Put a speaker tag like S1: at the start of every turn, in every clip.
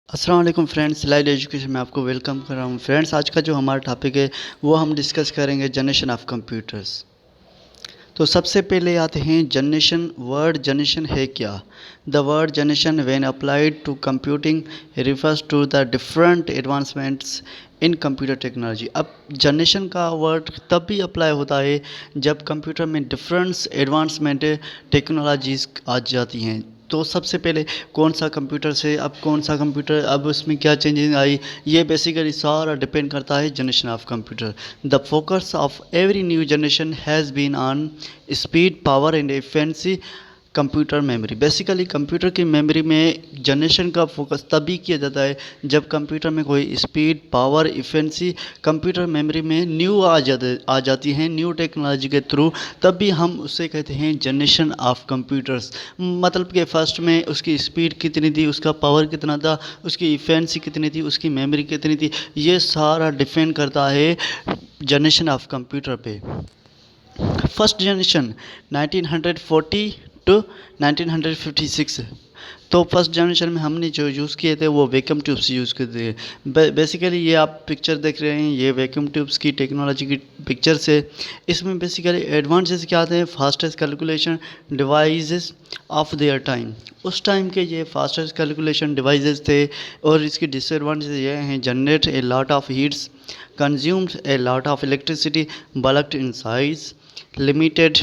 S1: अस्सलाम वालेकुम friends, live education में आपको वेलकम कर रहा हूँ। फ्रेंड्स, आज का जो हमारा टॉपिक है वो हम डिस्कस करेंगे जनरेशन ऑफ कंप्यूटर्स। तो सबसे पहले आते हैं जनरेशन। वर्ड जनरेशन है क्या? The word generation when applied to computing refers to the different advancements in computer technology. अब जनरेशन का वर्ड तब भी अप्लाई होता है जब कंप्यूटर में डिफरेंट एडवांसमेंट टेक्नोलॉजीज आ जाती हैं। तो सबसे पहले कौन सा कंप्यूटर से अब कौन सा कंप्यूटर, अब उसमें क्या चेंजेस आई, ये बेसिकली सारा डिपेंड करता है generation of computer. The focus of every new generation has been on speed, power and efficiency computer memory. Basically computer की मेमोरी में जनरेशन का फोकस तभी किया जाता है जब कंप्यूटर में कोई speed, power, efficiency computer memory में न्यू आ जाती हैं न्यू टेक्नोलॉजी के थ्रू, तब भी हम उसे कहते हैं जनरेशन ऑफ कंप्यूटर्स। मतलब कि फर्स्ट में उसकी स्पीड कितनी थी, उसका पावर कितना था, उसकी इफेंसी कितनी थी, उसकी मेमोरी कितनी थी, ये सारा डिपेंड करता है जनरेशन ऑफ कंप्यूटर पे। First generation 1940 to 1956। तो फर्स्ट जनरेशन में हमने जो यूज़ किए थे वो वैक्यूम ट्यूब्स यूज़ किए थे। बेसिकली ये आप पिक्चर देख रहे हैं, ये वैक्यूम ट्यूब्स की टेक्नोलॉजी की पिक्चर्स है। इसमें बेसिकली एडवांटेज क्या आते हैं? Fastest calculation devices of their time. उस टाइम के ये फास्टेस्ट कैलकुलेशन डिवाइसेस थे। और इसकी डिसएडवांटेज ये हैं: generate a lot of heats, consumes a lot of electricity, bulked in size, limited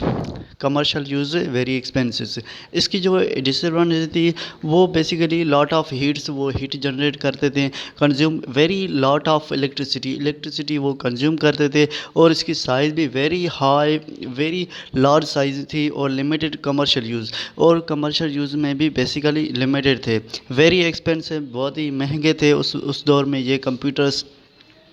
S1: commercial use, very expensive. इसकी जो डिसएडवांटेज थी वो बेसिकली लॉट ऑफ हीट्स, वो हीट जनरेट करते थे, consume very lot of electricity वो कंज्यूम करते थे, और इसकी साइज़ भी very high, very large size थी, और लिमिटेड कमर्शियल यूज़, और कमर्शियल यूज़ में भी बेसिकली लिमिटेड थे, वेरी एक्सपेंसिव, बहुत ही महंगे थे उस दौर में ये कंप्यूटर्स।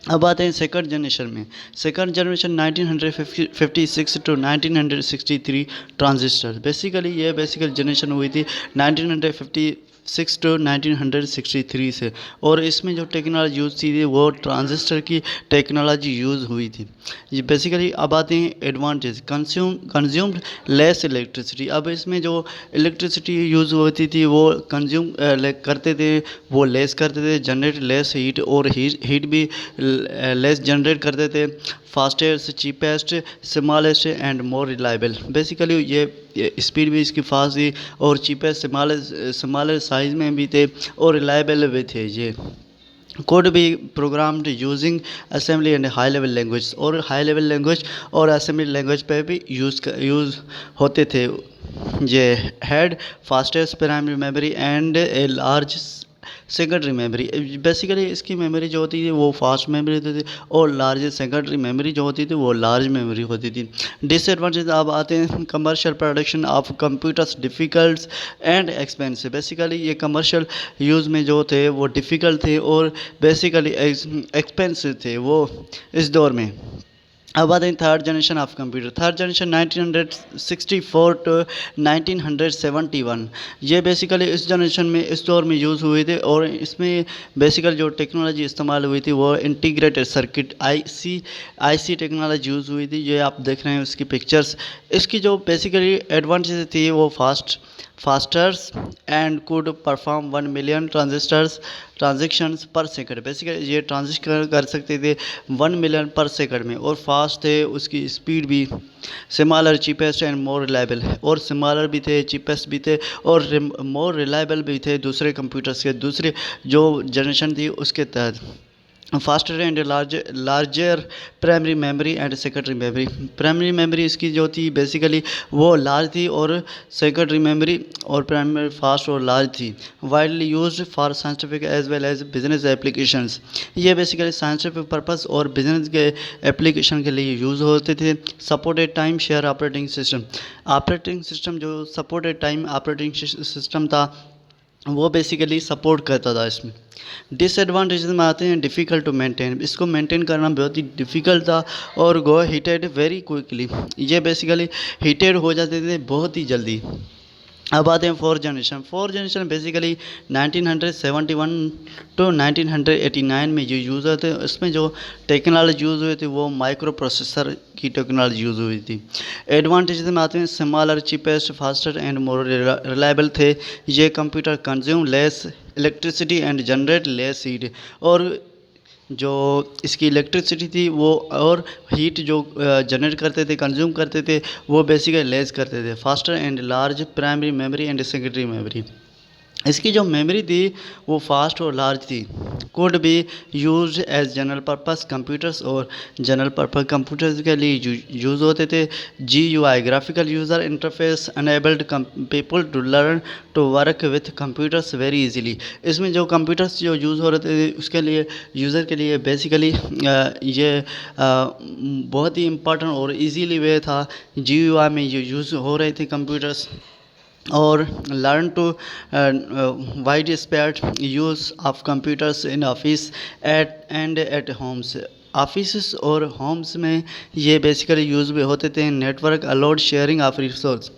S1: अब आते हैं सेकंड जनरेशन में। Second generation 1956 to 1963 transistor. Basically ये जनरेशन हुई थी 1956 टू 1963 से, और इसमें जो टेक्नोलॉजी यूज़ थी वो ट्रांजिस्टर की टेक्नोलॉजी यूज़ हुई थी। ये बेसिकली अब आते हैं एडवांटेज। Consumed less electricity. अब इसमें जो इलेक्ट्रिसिटी यूज़ होती थी वो कंज्यूम करते थे, वो लेस करते थे, जनरेट लेस हीट, और हीट भी लेस जनरेट करते थे। Fastest, cheapest, smallest and more reliable. Basically ये स्पीड भी इसकी फास्ट थी, और चीपेस्ट, स्मॉलर साइज़ में भी थे, और रिलायबल भी थे। ये कोड भी programmed using assembly and high level language, और हाई लेवल लैंग्वेज और असेंबली लैंग्वेज पे भी यूज़ होते थे। ये had fastest primary memory and a large secondary memory. Basically इसकी मेमोरी जो होती थी वो फास्ट मेमोरी होती थी, और लार्ज सेकेंडरी मेमोरी जो होती थी वो लार्ज मेमोरी होती थी। डिसएडवांटेज अब आते हैं। Commercial production of computers difficult and expensive. Basically ये कमर्शियल यूज़ में जो थे वो डिफ़िकल्ट थे, और बेसिकली एक्सपेंसिव थे वो इस दौर में। अब आते हैं third generation of computer. Third generation 1964 to 1971। ये बेसिकली इस जनरेशन में, इस दौर में यूज़ हुए थे, और इसमें बेसिकली जो टेक्नोलॉजी इस्तेमाल हुई थी वो integrated circuit IC technology use हुई थी। ये आप देख रहे हैं उसकी पिक्चर्स। इसकी जो बेसिकली एडवांटेज थी वो fosters and could perform 1 million transactions पर सेकंड। बेसिकली ये ट्रांजेक्शन कर सकते थे 1 मिलियन पर सेकंड में, और फास्ट थे, उसकी स्पीड भी smaller, cheapest and more reliable. और स्मॉलर भी थे, चीपेस्ट भी थे, और मोर रिलायबल भी थे दूसरे कंप्यूटर्स के, दूसरे जो जनरेशन थी उसके तहत। Faster and larger primary memory and secondary memory. Primary memory इसकी जो थी बेसिकली वो लार्ज थी, और सेकेंडरी मेमोरी और प्राइमरी फास्ट और लार्ज थी। Widely used for scientific as well as business applications. ये बेसिकली साइंटिफिक पर्पस और बिजनेस के एप्लीकेशन के लिए यूज़ होते थे। Supported time share operating system जो सपोर्टेड टाइम ऑपरेटिंग सिस्टम था वो बेसिकली सपोर्ट करता था इसमें। डिसएडवांटेजेस में आते हैं डिफ़िकल्ट टू मेंटेन। इसको मेंटेन करना बहुत ही डिफ़िकल्ट था, और गो हीटेड वेरी क्विकली। ये बेसिकली हीटेड हो जाते थे बहुत ही जल्दी। अब आते हैं fourth generation. Fourth generation basically 1971 to 1989 में जो यूज़ हुए थे, इसमें जो टेक्नोलॉजी यूज़ हुई थी वो माइक्रो प्रोसेसर की टेक्नोलॉजी यूज़ हुई थी। एडवांटेजेस में आते हैं smaller, cheapest, faster and more reliable थे। ये computer consume less electricity and generate less heat, और जो इसकी इलेक्ट्रिसिटी थी वो और हीट जो जनरेट करते थे, कंज्यूम करते थे, वो बेसिकली लेस करते थे। Faster and large primary memory and secondary memory, इसकी जो मेमोरी थी वो फास्ट और लार्ज थी। Could be used as general purpose computers, और जनरल पर्पस कंप्यूटर्स के लिए यूज़ होते थे। GUI graphical user interface enabled people to learn to work with computers very easily. इसमें जो कंप्यूटर्स जो यूज़ हो रहे थे उसके लिए यूज़र के लिए बेसिकली ये बहुत ही इम्पोर्टेंट और इजीली वे था। GUI में ये यूज़ हो रहे थे कंप्यूटर्स, और learn to widespread use of computers in office at homes। Office और होम्स में ये बेसिकली यूज़ भी होते थे। Network allowed sharing of resource,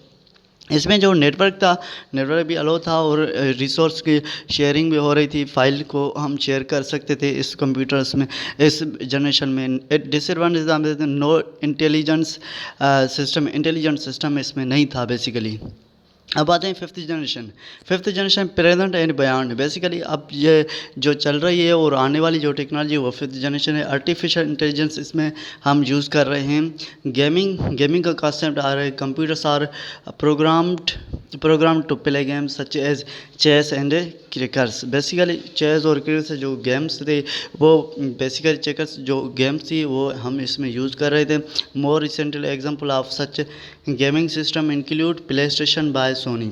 S1: इसमें जो नेटवर्क था, नेटवर्क भी अलाउ था और रिसोर्स की शेयरिंग भी हो रही थी। फाइल को हम शेयर कर सकते थे इस कंप्यूटर्स में, इस जनरेशन में। डिसएडवांटेज नो इंटेलिजेंस सिस्टम इसमें नहीं था बेसिकली। अब आते हैं fifth generation. Fifth generation present and beyond, basically अब ये जो चल रही है और आने वाली जो टेक्नोलॉजी है वो फिफ्थ जनरेशन है। आर्टिफिशियल इंटेलिजेंस इसमें हम यूज़ कर रहे हैं। गेमिंग का कॉन्सेप्ट आ रहा है। Computers are program to play games such as chess and crickets, basically chess और क्रिकेट जो गेम्स थे वो बेसिकली चेकर्स जो गेम्स थी वो हम इसमें यूज़ कर रहे थे। More recently example of such gaming system include play station by Sony.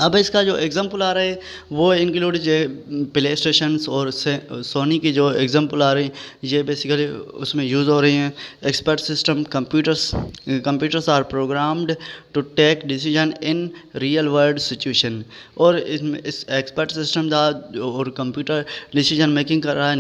S1: अब इसका जो एग्जांपल आ रहा है वो इंक्लूड जो प्ले स्टेशंस और सोनी की जो एग्जांपल आ रही हैं ये बेसिकली उसमें यूज़ हो रही हैं। Expert system computers are programmed to take decision in real world situation, और इसमें इस एक्सपर्ट सिस्टम का और कंप्यूटर डिसीजन मेकिंग कर रहा है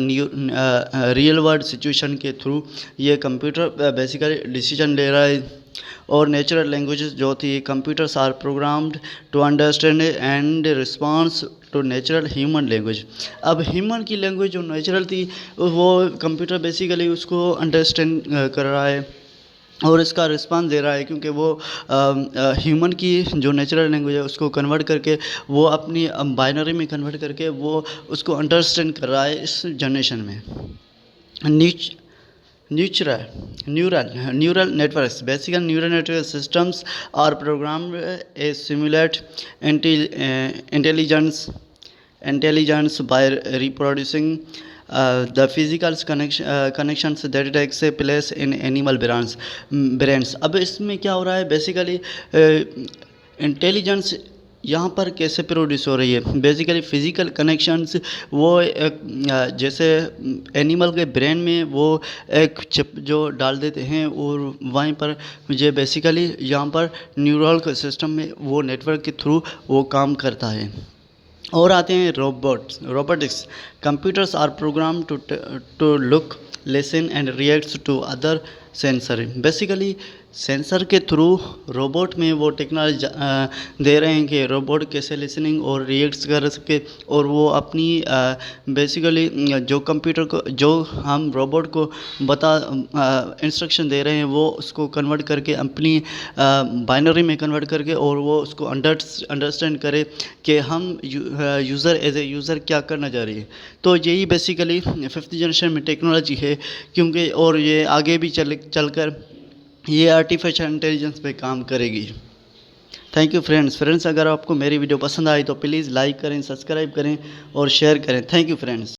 S1: रियल वर्ल्ड सिचुएशन के थ्रू। ये कंप्यूटर बेसिकली डिसीजन ले रहा है। और नेचुरल लैंग्वेजेस जो थी, computers are programmed to understand and response to natural human language. अब ह्यूमन की लैंग्वेज जो नेचुरल थी वो कंप्यूटर बेसिकली उसको अंडरस्टैंड कर रहा है और इसका रिस्पांस दे रहा है, क्योंकि वो ह्यूमन की जो नेचुरल लैंग्वेज है उसको कन्वर्ट करके वो अपनी बाइनरी में कन्वर्ट करके वो उसको अंडरस्टैंड कर रहा है इस जनरेशन में। Neural networks. Basically, neural network systems are programmed to simulate intelligence by reproducing the physical connections that takes place in animal brains। अब इसमें क्या हो रहा है बेसिकली इंटेलिजेंस यहाँ पर कैसे प्रोड्यूस हो रही है। बेसिकली फ़िज़िकल कनेक्शंस वो एक जैसे एनिमल के ब्रेन में वो एक चिप जो डाल देते हैं और वहीं पर ये बेसिकली यहाँ पर न्यूरल सिस्टम में वो नेटवर्क के थ्रू वो काम करता है। और आते हैं robotics. Computers are program to look, listen and reacts to other sensor. Basically sensor के थ्रू रोबोट में वो टेक्नोलॉजी दे रहे हैं कि रोबोट कैसे लिसनिंग और रिएक्ट्स कर सके, और वो अपनी बेसिकली जो कंप्यूटर को जो हम रोबोट को इंस्ट्रक्शन दे रहे हैं वो उसको कन्वर्ट करके अपनी बाइनरी में कन्वर्ट करके और वो उसको अंडरस्टैंड करे कि हम यूज़र एज ए यूज़र क्या करना चाह रही है। तो यही बेसिकली फिफ्थ जनरेशन में टेक्नोलॉजी है, क्योंकि और ये आगे भी चलकर ये आर्टिफिशियल इंटेलिजेंस पे काम करेगी। Thank you friends. अगर आपको मेरी वीडियो पसंद आई तो प्लीज़ लाइक करें, सब्सक्राइब करें और शेयर करें। Thank you friends.